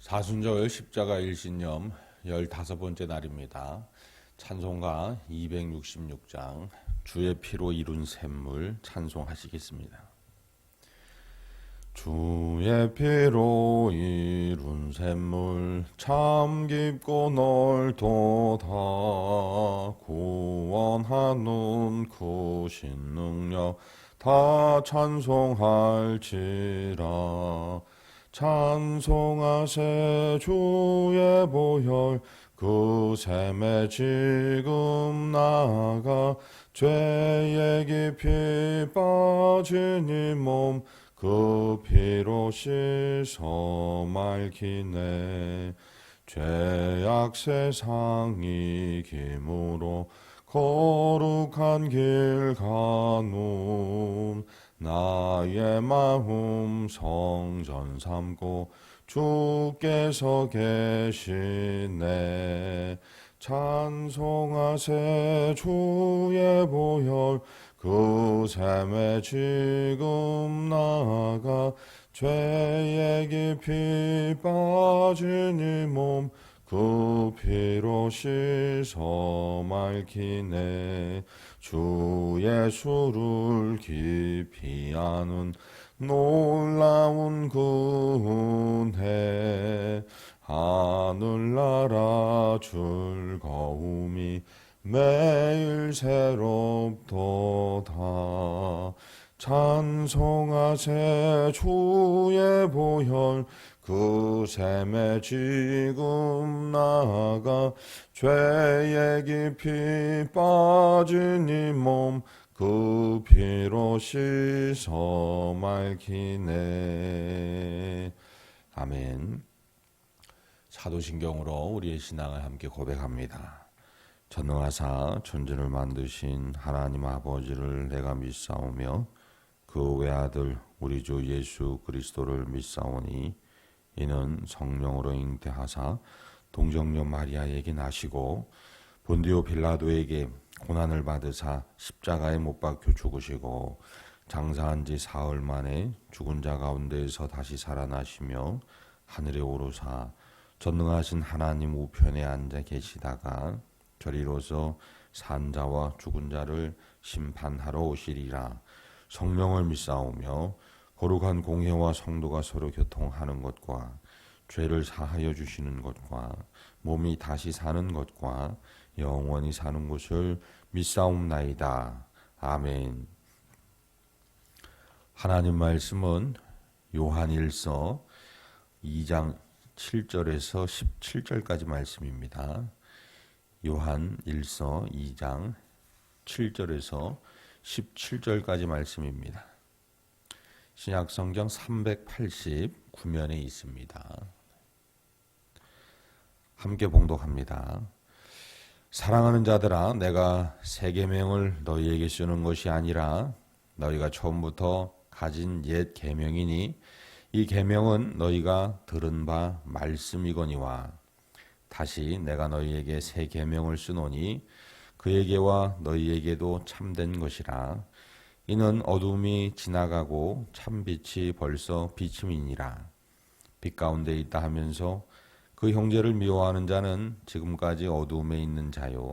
사순절 십자가 일신념 15번째 날입니다. 찬송가 266장 주의 피로 이룬 샘물 찬송하시겠습니다. 주의 피로 이룬 샘물 참 깊고 넓도다. 구원하는 크신 능력 다 찬송할지라. 찬송하세 주의 보혈 그 샘에 지금 나가. 죄의 깊이 빠진 이 몸 그 피로 씻어 맑히네. 죄악 세상 이김으로 거룩한 길 가눔. 나의 마음 성전 삼고 주께서 계시네. 찬송하세 주의 보혈 그 샘에 지금 나가. 죄의 깊이 빠진 이 몸 그 피로 씻어 맑히네. 주 예수를 깊이 아는 놀라운 그 은혜. 하늘나라 즐거움이 매일 새롭도다. 찬송하세 주의 보혈 그 샘에 지금 나가. 죄의 깊이 빠진 이 몸 그 피로 씻어 맑히네. 아멘. 사도신경으로 우리의 신앙을 함께 고백합니다. 전능하사 천지를 만드신 하나님 아버지를 내가 믿사오며 그 외아들 우리 주 예수 그리스도를 믿사오니 이는 성령으로 잉태하사 동정녀 마리아에게 나시고 본디오 빌라도에게 고난을 받으사 십자가에 못 박혀 죽으시고 장사한 지 사흘 만에 죽은 자 가운데에서 다시 살아나시며 하늘에 오르사 전능하신 하나님 우편에 앉아 계시다가 저리로서 산 자와 죽은 자를 심판하러 오시리라. 성령을 믿사오며 거룩한 공회와 성도가 서로 교통하는 것과 죄를 사하여 주시는 것과 몸이 다시 사는 것과 영원히 사는 것을 믿사옵나이다. 아멘. 하나님 말씀은 요한 1서 2장 7절에서 17절까지 말씀입니다. 요한 1서 2장 7절에서 17절까지 말씀입니다. 신약성경 389면에 있습니다. 함께 봉독합니다. 사랑하는 자들아, 내가 새 계명을 너희에게 쓰는 것이 아니라 너희가 처음부터 가진 옛 계명이니 이 계명은 너희가 들은 바 말씀이거니와 다시 내가 너희에게 새 계명을 쓰노니 그에게와 너희에게도 참된 것이라. 이는 어둠이 지나가고 참빛이 벌써 비침이니라. 빛 가운데 있다 하면서 그 형제를 미워하는 자는 지금까지 어두움에 있는 자요.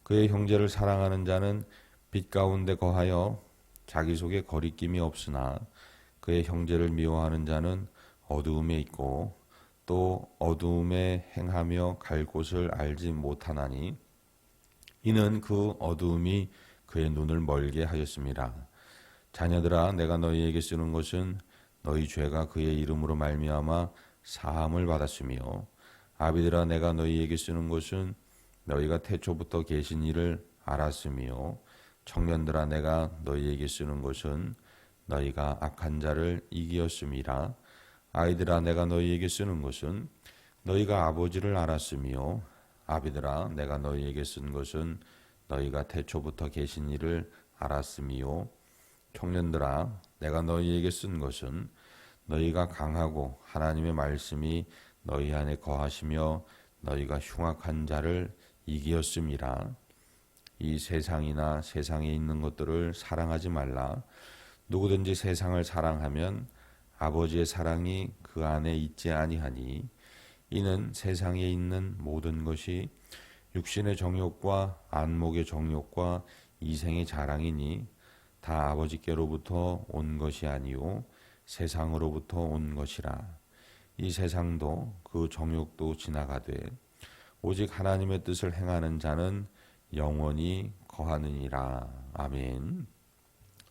그의 형제를 사랑하는 자는 빛 가운데 거하여 자기 속에 거리낌이 없으나 그의 형제를 미워하는 자는 어두움에 있고 또 어두움에 행하며 갈 곳을 알지 못하나니 이는 그 어두움이 그의 눈을 멀게 하였습니다. 자녀들아, 내가 너희에게 쓰는 것은 너희 죄가 그의 이름으로 말미암아 사함을 받았으며, 아비들아, 내가 너희에게 쓰는 것은 너희가 태초부터 계신 이를 알았으며, 청년들아, 내가 너희에게 쓰는 것은 너희가 악한 자를 이기었음이라. 아이들아, 내가 너희에게 쓰는 것은 너희가 아버지를 알았으며, 아비들아, 내가 너희에게 쓴 것은 너희가 태초부터 계신 이를 알았으며, 청년들아, 내가 너희에게 쓴 것은 너희가 강하고 하나님의 말씀이 너희 안에 거하시며 너희가 흉악한 자를 이기었음이라. 이 세상이나 세상에 있는 것들을 사랑하지 말라. 누구든지 세상을 사랑하면 아버지의 사랑이 그 안에 있지 아니하니 이는 세상에 있는 모든 것이 육신의 정욕과 안목의 정욕과 이생의 자랑이니 다 아버지께로부터 온 것이 아니요 세상으로부터 온 것이라. 이 세상도 그 정욕도 지나가되 오직 하나님의 뜻을 행하는 자는 영원히 거하느니라. 아멘.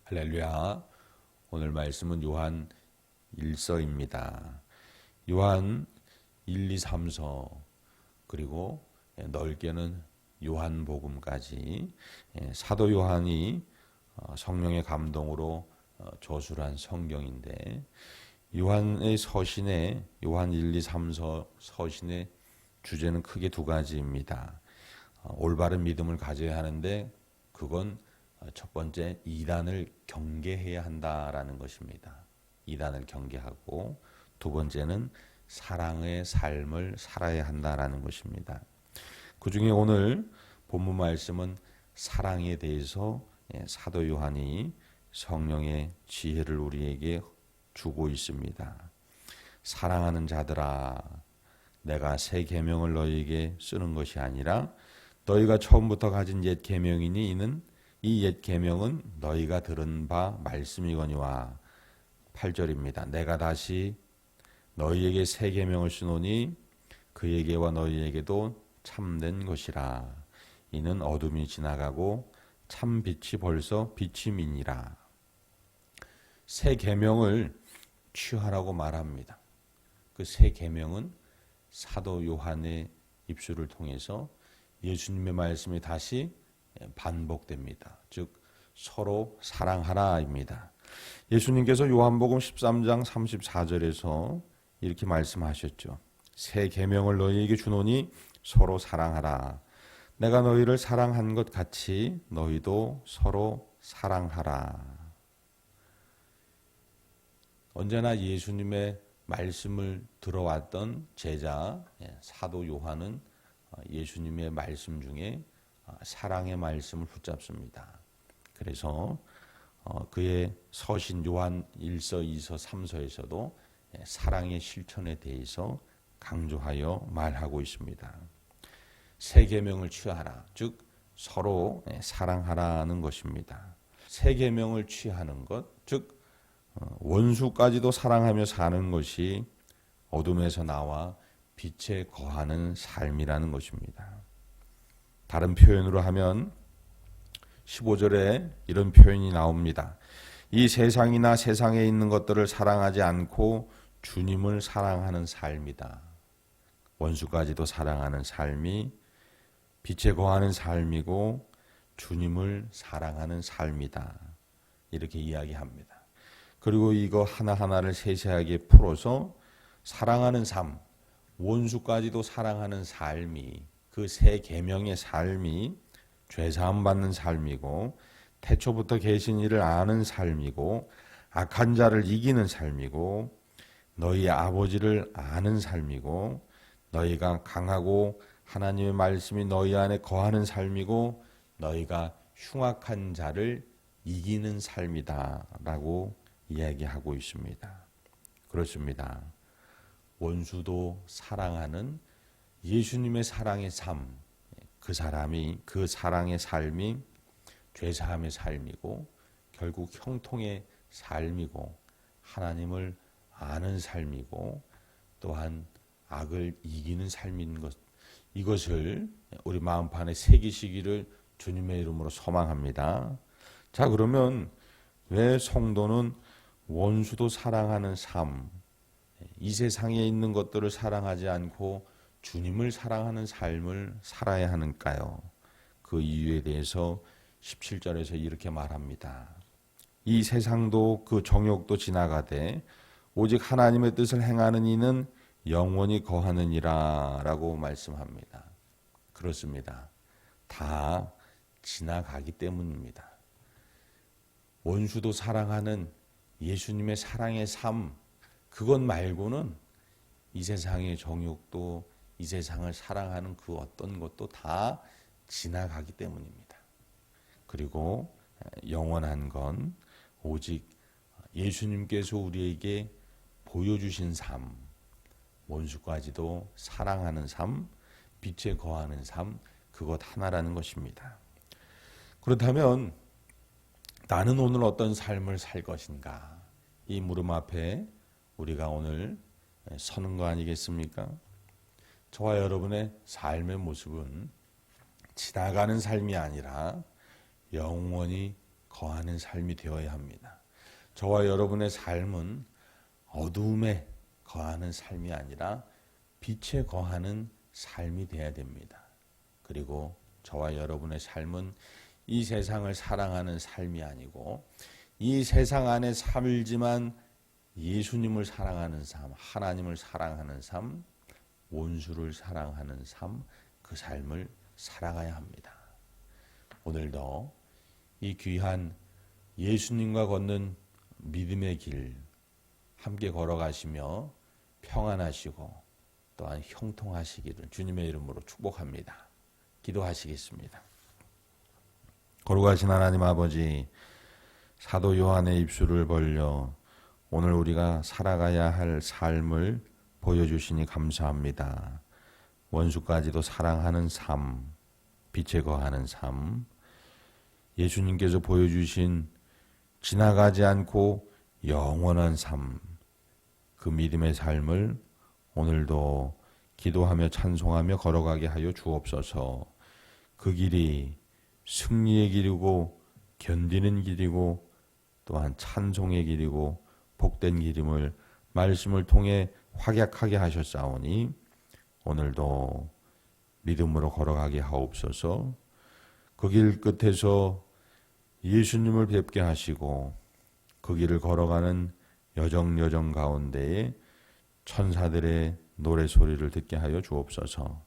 할렐루야. 오늘 말씀은 요한 1서입니다. 요한 1, 2, 3서 그리고 넓게는 요한복음까지 사도 요한이 성령의 감동으로 저술을 한 성경인데 요한의 서신에 요한 1, 2, 3서 서신의 주제는 크게 두 가지입니다. 올바른 믿음을 가져야 하는데 그건 첫 번째 이단을 경계해야 한다라는 것입니다. 이단을 경계하고 두 번째는 사랑의 삶을 살아야 한다라는 것입니다. 그 중에 오늘 본문 말씀은 사랑에 대해서 사도 요한이 성령의 지혜를 우리에게 주고 있습니다. 사랑하는 자들아, 내가 새 계명을 너희에게 쓰는 것이 아니라 너희가 처음부터 가진 옛 계명이니 이는 이 옛 계명은 너희가 들은 바 말씀이거니와. 8절입니다. 내가 다시 너희에게 새 계명을 쓰노니 그에게와 너희에게도 참된 것이라. 이는 어둠이 지나가고 참 빛이 벌써 비침이니라. 새 계명을 취하라고 말합니다. 그 새 계명은 사도 요한의 입술을 통해서 예수님의 말씀이 다시 반복됩니다. 즉 서로 사랑하라입니다. 예수님께서 요한복음 13장 34절에서 이렇게 말씀하셨죠. 새 계명을 너희에게 주노니 서로 사랑하라. 내가 너희를 사랑한 것 같이 너희도 서로 사랑하라. 언제나 예수님의 말씀을 들어왔던 제자 사도 요한은 예수님의 말씀 중에 사랑의 말씀을 붙잡습니다. 그래서 그의 서신 요한 1서, 2서, 3서에서도 사랑의 실천에 대해서 강조하여 말하고 있습니다. 새 계명을 취하라. 즉 서로 사랑하라는 것입니다. 새 계명을 취하는 것, 즉 원수까지도 사랑하며 사는 것이 어둠에서 나와 빛에 거하는 삶이라는 것입니다. 다른 표현으로 하면 15절에 이런 표현이 나옵니다. 이 세상이나 세상에 있는 것들을 사랑하지 않고 주님을 사랑하는 삶이다. 원수까지도 사랑하는 삶이 빛에 거하는 삶이고 주님을 사랑하는 삶이다. 이렇게 이야기합니다. 그리고 이거 하나하나를 세세하게 풀어서 사랑하는 삶, 원수까지도 사랑하는 삶이 그 새 계명의 삶이 죄사함 받는 삶이고 태초부터 계신 이를 아는 삶이고 악한 자를 이기는 삶이고 너희 아버지를 아는 삶이고 너희가 강하고 하나님의 말씀이 너희 안에 거하는 삶이고 너희가 흉악한 자를 이기는 삶이다라고 이야기하고 있습니다. 그렇습니다. 원수도 사랑하는 예수님의 사랑의 삶, 그 사랑의 삶이 죄사함의 삶이고 결국 형통의 삶이고 하나님을 아는 삶이고 또한 악을 이기는 삶인 것, 이것을 우리 마음판에 새기시기를 주님의 이름으로 소망합니다. 자, 그러면 왜 성도는 원수도 사랑하는 삶, 이 세상에 있는 것들을 사랑하지 않고 주님을 사랑하는 삶을 살아야 하는가요? 그 이유에 대해서 17절에서 이렇게 말합니다. 이 세상도 그 정욕도 지나가되 오직 하나님의 뜻을 행하는 이는 영원히 거하느니라 라고 말씀합니다. 그렇습니다. 다 지나가기 때문입니다. 원수도 사랑하는 예수님의 사랑의 삶, 그것 말고는 이 세상의 정욕도 이 세상을 사랑하는 그 어떤 것도 다 지나가기 때문입니다. 그리고 영원한 건 오직 예수님께서 우리에게 보여주신 삶, 원수까지도 사랑하는 삶, 빛에 거하는 삶, 그것 하나라는 것입니다. 그렇다면 나는 오늘 어떤 삶을 살 것인가? 이 물음 앞에 우리가 오늘 서는 거 아니겠습니까? 저와 여러분의 삶의 모습은 지나가는 삶이 아니라 영원히 거하는 삶이 되어야 합니다. 저와 여러분의 삶은 어두움에 거하는 삶이 아니라 빛에 거하는 삶이 되어야 됩니다. 그리고 저와 여러분의 삶은 이 세상을 사랑하는 삶이 아니고 이 세상 안에 살지만 예수님을 사랑하는 삶, 하나님을 사랑하는 삶, 원수를 사랑하는 삶, 그 삶을 살아가야 합니다. 오늘도 이 귀한 예수님과 걷는 믿음의 길 함께 걸어가시며 평안하시고 또한 형통하시기를 주님의 이름으로 축복합니다. 기도하시겠습니다. 거룩하신 하나님 아버지, 사도 요한의 입술을 벌려 오늘 우리가 살아가야 할 삶을 보여주시니 감사합니다. 원수까지도 사랑하는 삶, 빛에 거하는 삶, 예수님께서 보여주신 지나가지 않고 영원한 삶, 그 믿음의 삶을 오늘도 기도하며 찬송하며 걸어가게 하여 주옵소서. 그 길이 승리의 길이고 견디는 길이고 또한 찬송의 길이고 복된 길임을 말씀을 통해 확약하게 하셨사오니 오늘도 믿음으로 걸어가게 하옵소서. 그 길 끝에서 예수님을 뵙게 하시고 그 길을 걸어가는 여정 가운데에 천사들의 노래소리를 듣게 하여 주옵소서.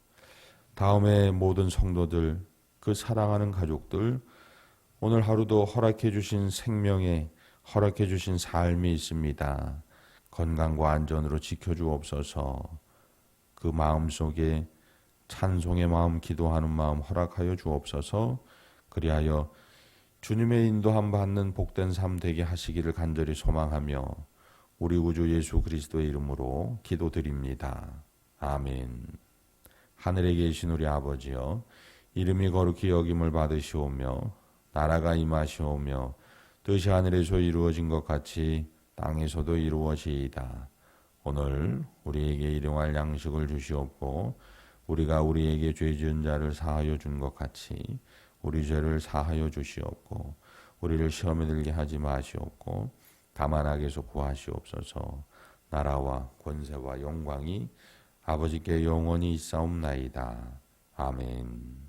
다음에 모든 성도들, 그 사랑하는 가족들, 오늘 하루도 허락해 주신 생명에 허락해 주신 삶이 있습니다. 건강과 안전으로 지켜주옵소서. 그 마음속에 찬송의 마음, 기도하는 마음 허락하여 주옵소서. 그리하여 주님의 인도함 받는 복된 삶 되게 하시기를 간절히 소망하며 우리 구주 예수 그리스도의 이름으로 기도드립니다. 아멘. 하늘에 계신 우리 아버지여, 이름이 거룩히 여김을 받으시오며 나라가 임하시오며 뜻이 하늘에서 이루어진 것 같이 땅에서도 이루어지이다. 오늘 우리에게 일용할 양식을 주시옵고 우리가 우리에게 죄 지은 자를 사하여 준 것 같이 우리 죄를 사하여 주시옵고 우리를 시험에 들게 하지 마시옵고 다만 악에서 구하시옵소서. 나라와 권세와 영광이 아버지께 영원히 있사옵나이다. 아멘.